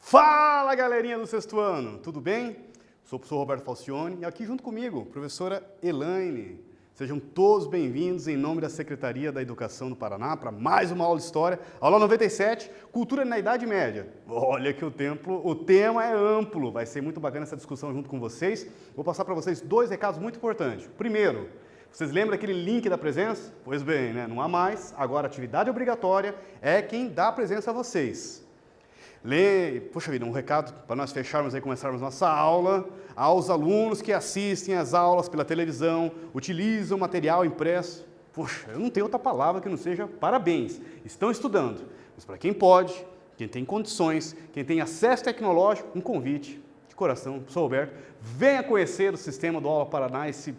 Fala, galerinha do sexto ano, tudo bem? Sou o professor Roberto Falcione e aqui junto comigo, professora Elaine. Sejam todos bem-vindos em nome da Secretaria da Educação do Paraná para mais uma aula de História, aula 97, Cultura na Idade Média. Olha que o tema é amplo, vai ser muito bacana essa discussão junto com vocês. Vou passar para vocês dois recados muito importantes. Primeiro, vocês lembram daquele link da presença? Pois bem, né? Não há mais, agora a atividade obrigatória é quem dá a presença a vocês. Poxa vida, um recado para nós fecharmos e começarmos nossa aula, aos alunos que assistem às aulas pela televisão, utilizam material impresso. Poxa, eu não tenho outra palavra que não seja parabéns, estão estudando. Mas para quem pode, quem tem condições, quem tem acesso tecnológico, um convite de coração, professor Roberto, venha conhecer o sistema do Aula Paraná, esse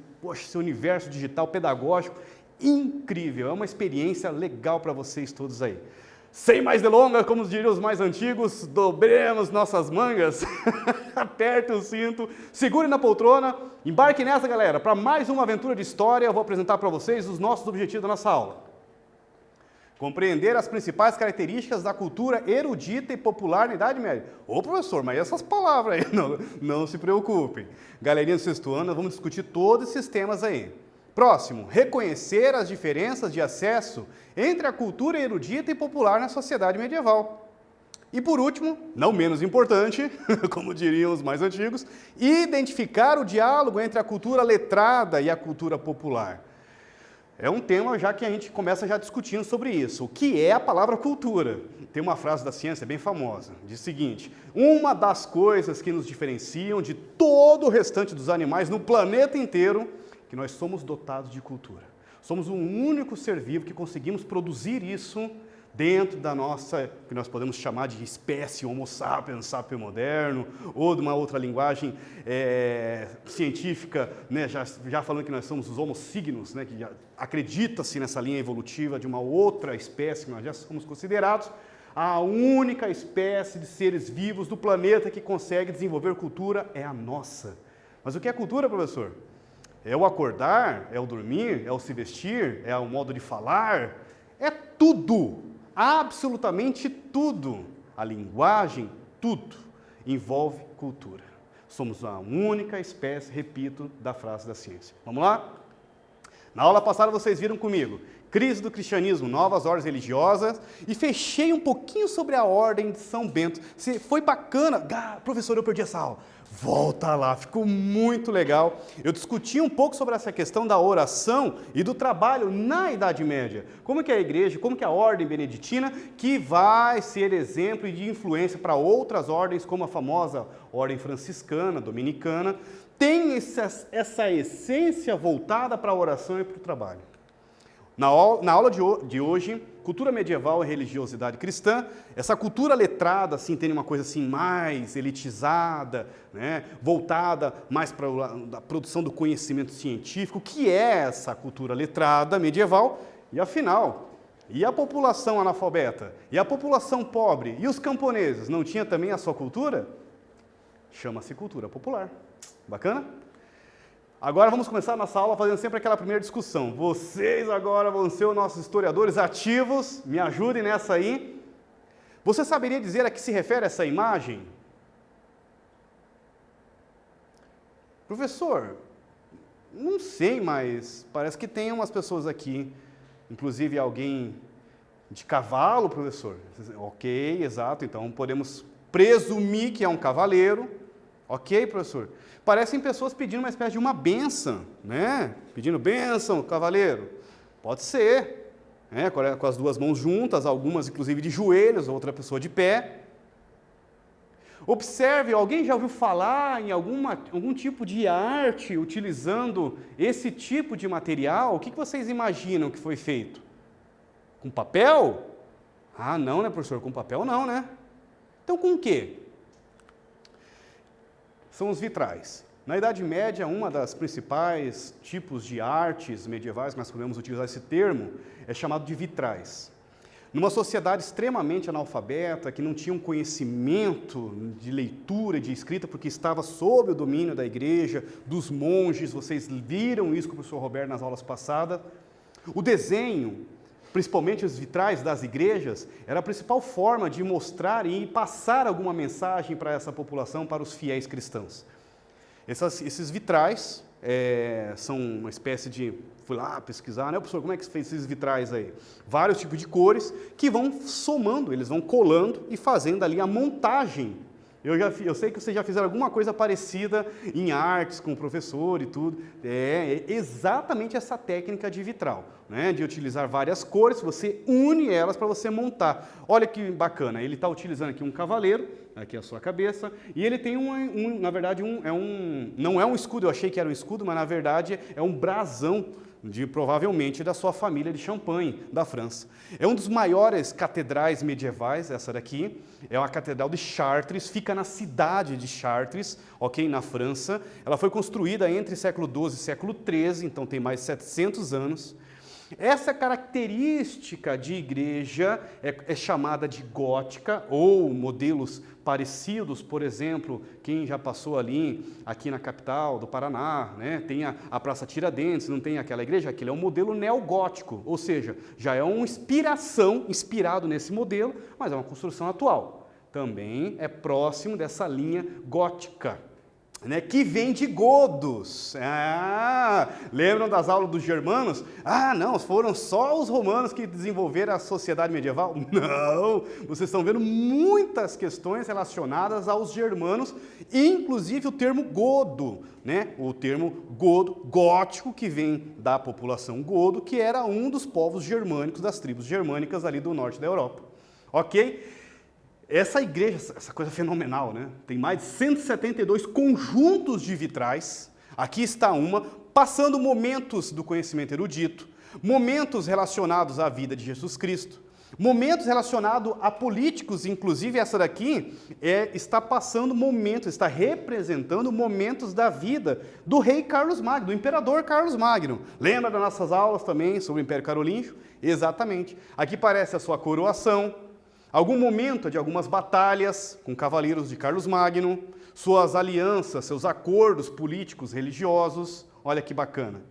universo digital pedagógico incrível, é uma experiência legal para vocês todos aí. Sem mais delongas, como diriam os mais antigos, dobremos nossas mangas, aperte o cinto, segure na poltrona, embarque nessa, galera, para mais uma aventura de história. Eu vou apresentar para vocês os nossos objetivos da nossa aula. Compreender as principais características da cultura erudita e popular na Idade Média. Ô, professor, mas essas palavras aí, não se preocupem. Galerinha do sexto ano, vamos discutir todos esses temas aí. Próximo, reconhecer as diferenças de acesso entre a cultura erudita e popular na sociedade medieval. E por último, não menos importante, como diriam os mais antigos, identificar o diálogo entre a cultura letrada e a cultura popular. É um tema já que a gente começa já discutindo sobre isso. O que é a palavra cultura? Tem uma frase da ciência bem famosa, diz o seguinte: uma das coisas que nos diferenciam de todo o restante dos animais no planeta inteiro que nós somos dotados de cultura. Somos o único ser vivo que conseguimos produzir isso dentro da nossa, que nós podemos chamar de espécie Homo sapiens, sapio moderno, ou de uma outra linguagem científica, né, já falando que nós somos os Homo signos, né, que acredita-se nessa linha evolutiva de uma outra espécie que nós já somos considerados, a única espécie de seres vivos do planeta que consegue desenvolver cultura é a nossa. Mas o que é cultura, professor? É o acordar, é o dormir, é o se vestir, é o modo de falar, é tudo, absolutamente tudo. A linguagem, tudo, envolve cultura. Somos a única espécie, repito, da frase da ciência. Vamos lá? Na aula passada vocês viram comigo, crise do cristianismo, novas ordens religiosas, e fechei um pouquinho sobre a ordem de São Bento. Foi bacana, professor, eu perdi essa aula. Volta lá, ficou muito legal. Eu discuti um pouco sobre essa questão da oração e do trabalho na Idade Média. Como que a igreja, como que a ordem beneditina, que vai ser exemplo e de influência para outras ordens, como a famosa ordem franciscana, dominicana, tem essa essência voltada para a oração e para o trabalho. Na aula de hoje, cultura medieval e religiosidade cristã, essa cultura letrada, assim, tem uma coisa assim mais elitizada, né, voltada mais para a produção do conhecimento científico, que é essa cultura letrada medieval, e afinal, e a população analfabeta, e a população pobre, e os camponeses, não tinha também a sua cultura? Chama-se cultura popular. Bacana? Agora vamos começar a nossa aula fazendo sempre aquela primeira discussão. Vocês agora vão ser os nossos historiadores ativos, me ajudem nessa aí. Você saberia dizer a que se refere essa imagem? Professor, não sei, mas parece que tem umas pessoas aqui, inclusive alguém de cavalo, professor. Ok, exato, então podemos presumir que é um cavaleiro. Ok, professor? Parecem pessoas pedindo uma espécie de uma bênção, né? Pedindo bênção, cavaleiro. Pode ser, né? Com as duas mãos juntas, algumas inclusive de joelhos, outra pessoa de pé. Observe, alguém já ouviu falar em algum tipo de arte utilizando esse tipo de material? O que vocês imaginam que foi feito? Com papel? Ah, não, né, professor? Com papel não, né? Então com o quê? São os vitrais. Na Idade Média, uma das principais tipos de artes medievais, nós podemos utilizar esse termo, é chamado de vitrais. Numa sociedade extremamente analfabeta, que não tinha um conhecimento de leitura e de escrita, porque estava sob o domínio da igreja, dos monges, vocês viram isso com o professor Roberto nas aulas passadas, o desenho principalmente os vitrais das igrejas, era a principal forma de mostrar e passar alguma mensagem para essa população, para os fiéis cristãos. Esses vitrais são uma espécie de... Fui lá pesquisar, né, professor, como é que você fez esses vitrais aí? Vários tipos de cores que vão somando, eles vão colando e fazendo ali a montagem. Eu sei que vocês já fizeram alguma coisa parecida em artes com o professor e tudo. É exatamente essa técnica de vitral, né? De utilizar várias cores, você une elas para você montar. Olha que bacana, ele está utilizando aqui um cavaleiro, aqui a sua cabeça, e ele tem na verdade, não é um escudo, eu achei que era um escudo, mas na verdade é um brasão, provavelmente da sua família de Champagne, da França. É um dos maiores catedrais medievais, essa daqui, é a Catedral de Chartres, fica na cidade de Chartres, ok, na França. Ela foi construída entre século XII e século XIII, então tem mais de 700 anos. Essa característica de igreja é chamada de gótica, ou modelos parecidos, por exemplo, quem já passou aqui na capital do Paraná, né, tem a Praça Tiradentes, não tem aquela igreja? Aquele é um modelo neogótico, ou seja, já é uma inspirado nesse modelo, mas é uma construção atual. Também é próximo dessa linha gótica, né, que vem de godos. Lembram das aulas dos germanos? Não, foram só os romanos que desenvolveram a sociedade medieval? Não, vocês estão vendo muitas questões relacionadas aos germanos, inclusive o termo godo, né? O termo godo, gótico, que vem da população godo, que era um dos povos germânicos, das tribos germânicas ali do norte da Europa. Ok? Essa igreja, essa coisa fenomenal, né? Tem mais de 172 conjuntos de vitrais. Aqui está uma, passando momentos do conhecimento erudito, momentos relacionados à vida de Jesus Cristo, momentos relacionados a políticos, inclusive essa daqui está passando momentos, está representando momentos da vida do rei Carlos Magno, do imperador Carlos Magno. Lembra das nossas aulas também sobre o Império Carolíngio? Exatamente. Aqui parece a sua coroação, algum momento de algumas batalhas com cavaleiros de Carlos Magno, suas alianças, seus acordos políticos, religiosos. Olha que bacana.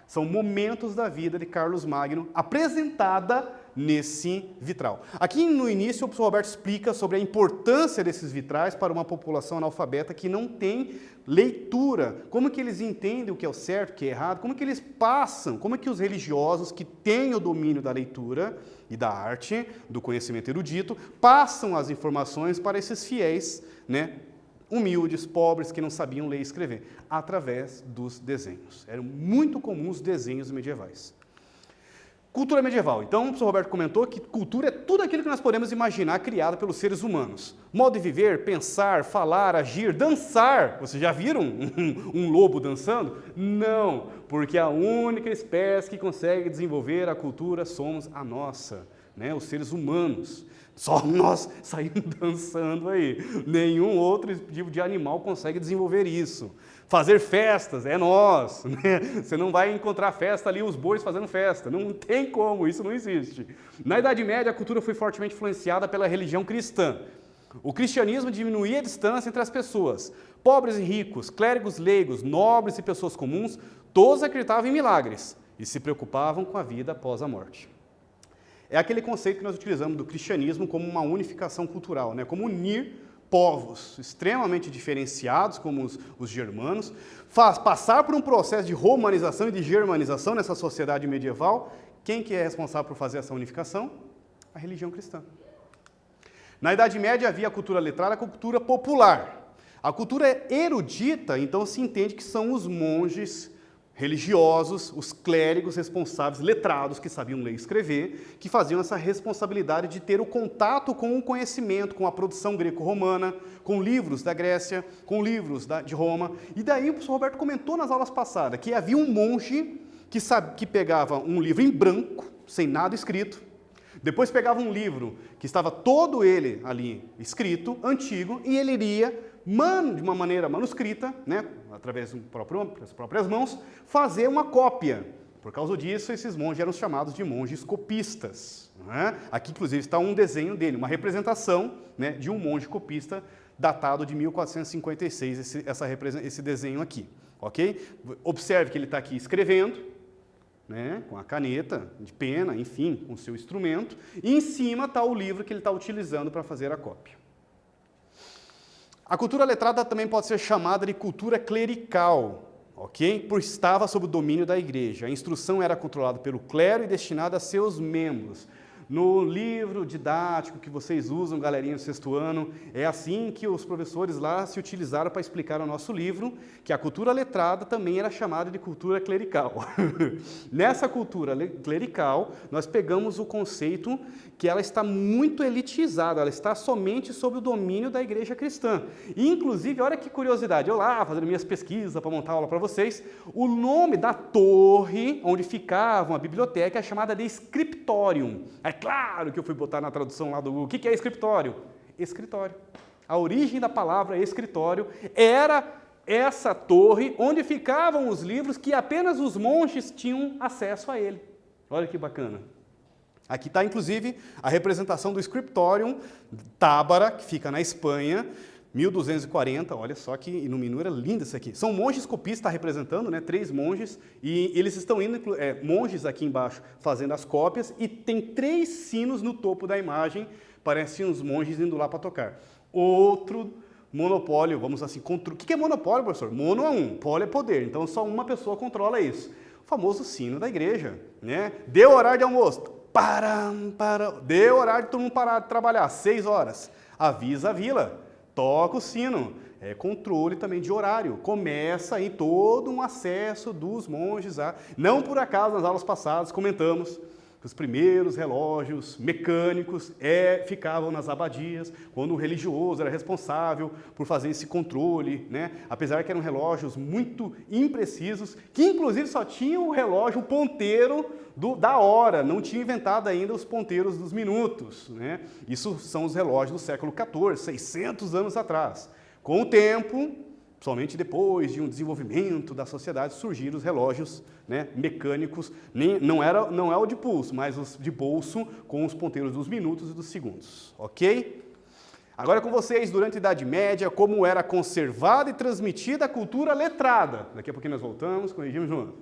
São momentos da vida de Carlos Magno apresentada nesse vitral. Aqui no início o professor Roberto explica sobre a importância desses vitrais para uma população analfabeta que não tem leitura. Como que eles entendem o que é o certo, o que é errado, como que eles passam, como é que os religiosos que têm o domínio da leitura e da arte, do conhecimento erudito, passam as informações para esses fiéis, né, humildes, pobres, que não sabiam ler e escrever, através dos desenhos. Eram muito comuns os desenhos medievais. Cultura medieval. Então, o professor Roberto comentou que cultura é tudo aquilo que nós podemos imaginar criado pelos seres humanos. Modo de viver, pensar, falar, agir, dançar. Vocês já viram um lobo dançando? Não, porque a única espécie que consegue desenvolver a cultura somos a nossa, né? Os seres humanos. Só nós saímos dançando aí. Nenhum outro tipo de animal consegue desenvolver isso. Fazer festas, é nós, né? Você não vai encontrar festa ali, os bois fazendo festa. Não tem como, isso não existe. Na Idade Média, a cultura foi fortemente influenciada pela religião cristã. O cristianismo diminuía a distância entre as pessoas. Pobres e ricos, clérigos leigos, nobres e pessoas comuns, todos acreditavam em milagres e se preocupavam com a vida após a morte. É aquele conceito que nós utilizamos do cristianismo como uma unificação cultural, né? Como unir povos extremamente diferenciados, como os germanos, passar por um processo de romanização e de germanização nessa sociedade medieval. Quem que é responsável por fazer essa unificação? A religião cristã. Na Idade Média havia a cultura letrada, a cultura popular. A cultura erudita, então se entende que são os monges religiosos, os clérigos responsáveis, letrados, que sabiam ler e escrever, que faziam essa responsabilidade de ter o contato com o conhecimento, com a produção greco-romana, com livros da Grécia, com livros de Roma. E daí o professor Roberto comentou nas aulas passadas que havia um monge que pegava um livro em branco, sem nada escrito, depois pegava um livro que estava todo ele ali escrito, antigo, e ele iria, de uma maneira manuscrita, né, através das próprias mãos, fazer uma cópia. Por causa disso, esses monges eram chamados de monges copistas. Né? Aqui, inclusive, está um desenho dele, uma representação, né, de um monge copista datado de 1456, esse desenho aqui. Okay? Observe que ele está aqui escrevendo, né, com a caneta, de pena, enfim, com o seu instrumento, e em cima está o livro que ele está utilizando para fazer a cópia. A cultura letrada também pode ser chamada de cultura clerical, ok? Por estava sob o domínio da igreja. A instrução era controlada pelo clero e destinada a seus membros. No livro didático que vocês usam, galerinha do sexto ano, é assim que os professores lá se utilizaram para explicar o nosso livro, que a cultura letrada também era chamada de cultura clerical. Nessa cultura clerical, nós pegamos o conceito que ela está muito elitizada, ela está somente sob o domínio da igreja cristã. E, inclusive, olha que curiosidade, eu lá fazendo minhas pesquisas para montar aula para vocês, o nome da torre onde ficava a biblioteca é chamada de scriptorium. É claro que eu fui botar na tradução lá do Google. O que é escritório? Escritório. A origem da palavra escritório era essa torre onde ficavam os livros que apenas os monges tinham acesso a ele. Olha que bacana. Aqui está, inclusive, a representação do Scriptorium Tábara, que fica na Espanha, 1240, olha só que iluminura linda isso aqui. São monges copistas, está representando, né, 3 monges, e eles estão indo, monges aqui embaixo, fazendo as cópias, e tem 3 sinos no topo da imagem, parecem os monges indo lá para tocar. Outro monopólio, vamos assim, o que é monopólio, professor? Mono é um, pólio é poder, então só uma pessoa controla isso. O famoso sino da igreja, né? Deu horário de almoço, deu horário de todo mundo parar de trabalhar, 6 horas, avisa a vila. Toca o sino, é controle também de horário. Começa aí todo um acesso dos monges a... Não por acaso, nas aulas passadas, comentamos que os primeiros relógios mecânicos ficavam nas abadias, quando o religioso era responsável por fazer esse controle, né? Apesar que eram relógios muito imprecisos, que inclusive só tinham o relógio, o ponteiro da hora, não tinha inventado ainda os ponteiros dos minutos, né? Isso são os relógios do século XIV, 600 anos atrás. Com o tempo, somente depois de um desenvolvimento da sociedade, surgiram os relógios, né, mecânicos, não é o de pulso, mas os de bolso, com os ponteiros dos minutos e dos segundos, ok? Agora com vocês, durante a Idade Média, como era conservada e transmitida a cultura letrada. Daqui a pouquinho nós voltamos, corrigimos, João.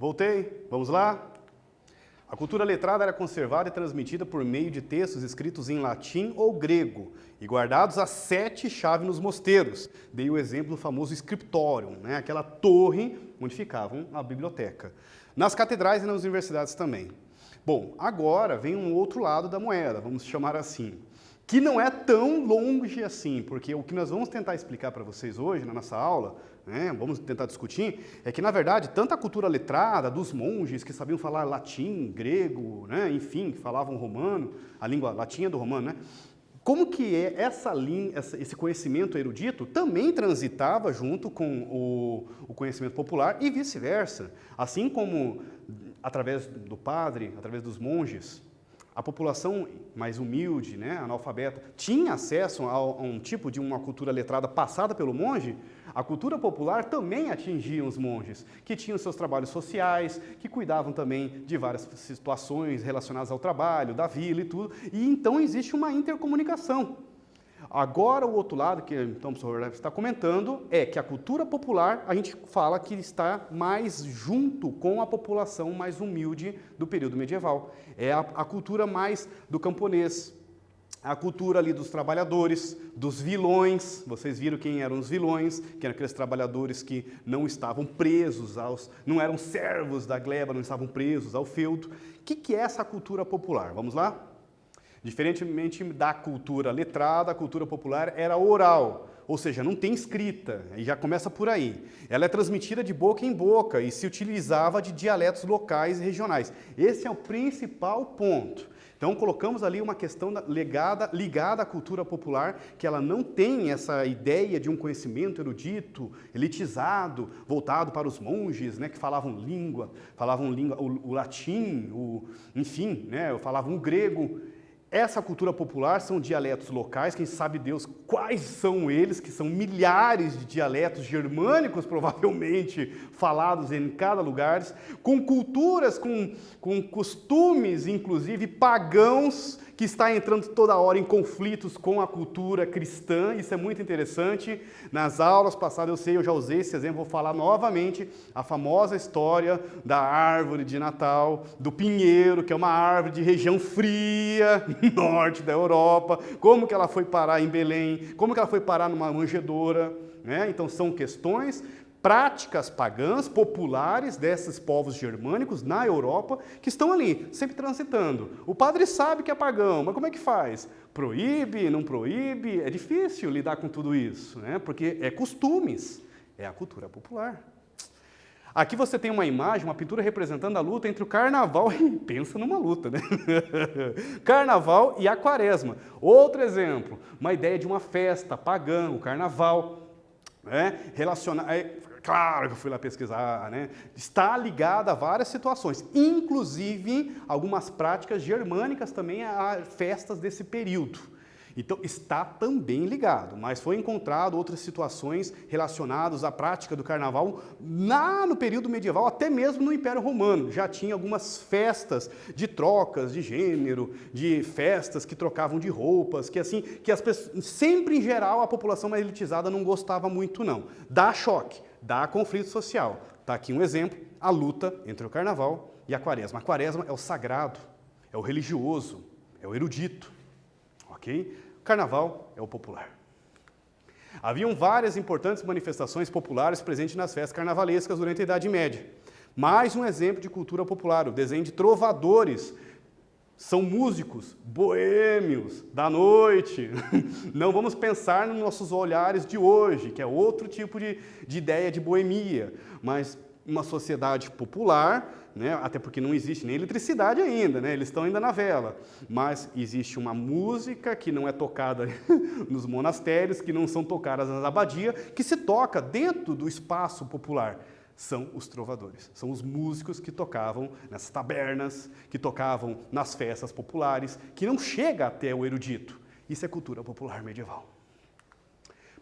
Voltei, vamos lá? A cultura letrada era conservada e transmitida por meio de textos escritos em latim ou grego e guardados a 7 chaves nos mosteiros. Dei o exemplo do famoso scriptorium, né? Aquela torre onde ficavam a biblioteca. Nas catedrais e nas universidades também. Bom, agora vem um outro lado da moeda, vamos chamar assim, que não é tão longe assim, porque o que nós vamos tentar explicar para vocês hoje na nossa aula, né, vamos tentar discutir, é que na verdade tanto a cultura letrada dos monges que sabiam falar latim, grego, né, enfim, falavam romano, a língua latina do romano, né, como que esse conhecimento erudito também transitava junto com o conhecimento popular e vice-versa, assim como através do padre, através dos monges, a população mais humilde, né, analfabeta, tinha acesso a um tipo de uma cultura letrada passada pelo monge. A cultura popular também atingia os monges, que tinham seus trabalhos sociais, que cuidavam também de várias situações relacionadas ao trabalho, da vila e tudo. E então existe uma intercomunicação. Agora, o outro lado, que então, o professor está comentando, é que a cultura popular, a gente fala que está mais junto com a população mais humilde do período medieval. É a cultura mais do camponês, a cultura ali dos trabalhadores, dos vilões. Vocês viram quem eram os vilões, que eram aqueles trabalhadores que não estavam presos, não eram servos da gleba, não estavam presos ao feudo. O que é essa cultura popular? Vamos lá? Diferentemente da cultura letrada, a cultura popular era oral, ou seja, não tem escrita, e já começa por aí. Ela é transmitida de boca em boca e se utilizava de dialetos locais e regionais. Esse é o principal ponto. Então, colocamos ali uma questão ligada à cultura popular, que ela não tem essa ideia de um conhecimento erudito, elitizado, voltado para os monges, né, que falavam língua, o latim, enfim, né, falavam o grego. Essa cultura popular são dialetos locais, quem sabe Deus quais são eles, que são milhares de dialetos germânicos, provavelmente, falados em cada lugar, com culturas, com costumes, inclusive pagãos, que está entrando toda hora em conflitos com a cultura cristã. Isso é muito interessante. Nas aulas passadas, eu já usei esse exemplo, vou falar novamente, a famosa história da árvore de Natal, do pinheiro, que é uma árvore de região fria, norte da Europa, como que ela foi parar em Belém, como que ela foi parar numa manjedoura, né? Então são questões, práticas pagãs, populares desses povos germânicos na Europa, que estão ali, sempre transitando. O padre sabe que é pagão, mas como é que faz? Proíbe, não proíbe? É difícil lidar com tudo isso, né? Porque é costumes, é a cultura popular. Aqui você tem uma imagem, uma pintura representando a luta entre o carnaval e pensa numa luta, né? Carnaval e a quaresma. Outro exemplo, uma ideia de uma festa pagã, o carnaval, né? Claro que eu fui lá pesquisar, né? Está ligada a várias situações, inclusive algumas práticas germânicas também a festas desse período. Então, está também ligado, mas foi encontrado outras situações relacionadas à prática do carnaval lá no período medieval, até mesmo no Império Romano. Já tinha algumas festas de trocas de gênero, de festas que trocavam de roupas, que as pessoas, sempre em geral a população mais elitizada não gostava muito não. Dá choque, dá conflito social. Está aqui um exemplo, a luta entre o carnaval e a quaresma. A quaresma é o sagrado, é o religioso, é o erudito. Ok? Carnaval é o popular. Haviam várias importantes manifestações populares presentes nas festas carnavalescas durante a Idade Média. Mais um exemplo de cultura popular, o desenho de trovadores. São músicos boêmios da noite. Não vamos pensar nos nossos olhares de hoje, que é outro tipo de ideia de boemia, mas uma sociedade popular, né? Até porque não existe nem eletricidade ainda, né? Eles estão ainda na vela, mas existe uma música que não é tocada nos monastérios, que não são tocadas nas abadias, que se toca dentro do espaço popular. São os trovadores, são os músicos que tocavam nas tabernas, que tocavam nas festas populares, que não chega até o erudito. Isso é cultura popular medieval.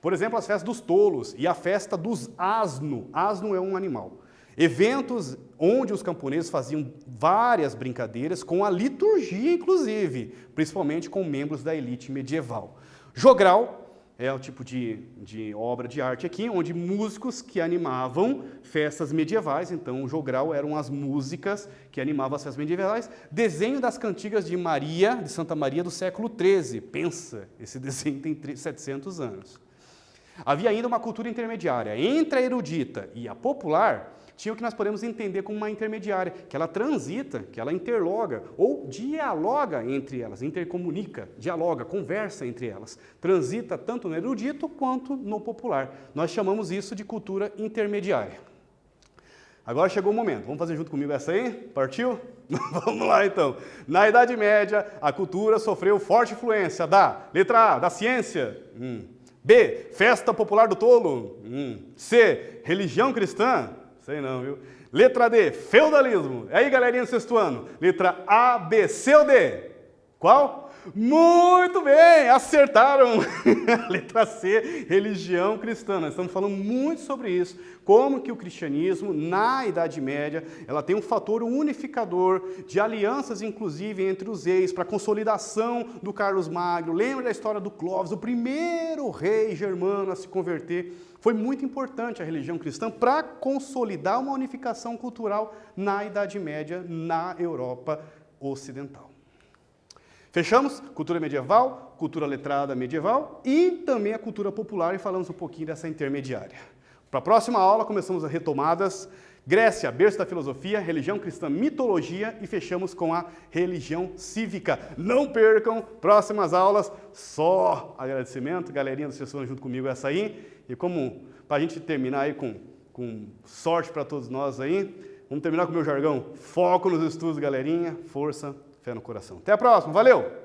Por exemplo, as festas dos tolos e a festa dos asno. Asno é um animal. Eventos onde os camponeses faziam várias brincadeiras com a liturgia, inclusive, principalmente com membros da elite medieval. Jogral, é o tipo de obra de arte aqui, onde músicos que animavam festas medievais, então o jogral eram as músicas que animavam as festas medievais, desenho das cantigas de Maria, de Santa Maria do século XIII, pensa, esse desenho tem 700 anos. Havia ainda uma cultura intermediária entre a erudita e a popular, tinha o que nós podemos entender como uma intermediária, que ela transita, que ela interloga ou dialoga entre elas, intercomunica, dialoga, conversa entre elas, transita tanto no erudito quanto no popular. Nós chamamos isso de cultura intermediária. Agora chegou o momento, vamos fazer junto comigo essa aí? Partiu? Vamos lá então. Na Idade Média, a cultura sofreu forte influência da letra A, da ciência, B, festa popular do tolo, C, religião cristã, sei não, viu? Letra D, feudalismo. E aí, galerinha do sexto ano? Letra A, B, C ou D? Qual? Muito bem, acertaram! Letra C, religião cristã. Nós estamos falando muito sobre isso. Como que o cristianismo, na Idade Média, ela tem um fator unificador de alianças, inclusive, entre os reis, para a consolidação do Carlos Magno. Lembra da história do Clovis, o primeiro rei germano a se converter? Foi muito importante a religião cristã para consolidar uma unificação cultural na Idade Média, na Europa Ocidental. Fechamos? Cultura medieval, cultura letrada medieval e também a cultura popular e falamos um pouquinho dessa intermediária. Para a próxima aula começamos as retomadas Grécia, berço da filosofia, religião cristã, mitologia e fechamos com a religião cívica. Não percam, próximas aulas, só agradecimento, galerinha do sexto ano junto comigo essa aí. E como, para a gente terminar aí com sorte para todos nós aí, vamos terminar com o meu jargão, foco nos estudos, galerinha, força, fé no coração. Até a próxima, valeu!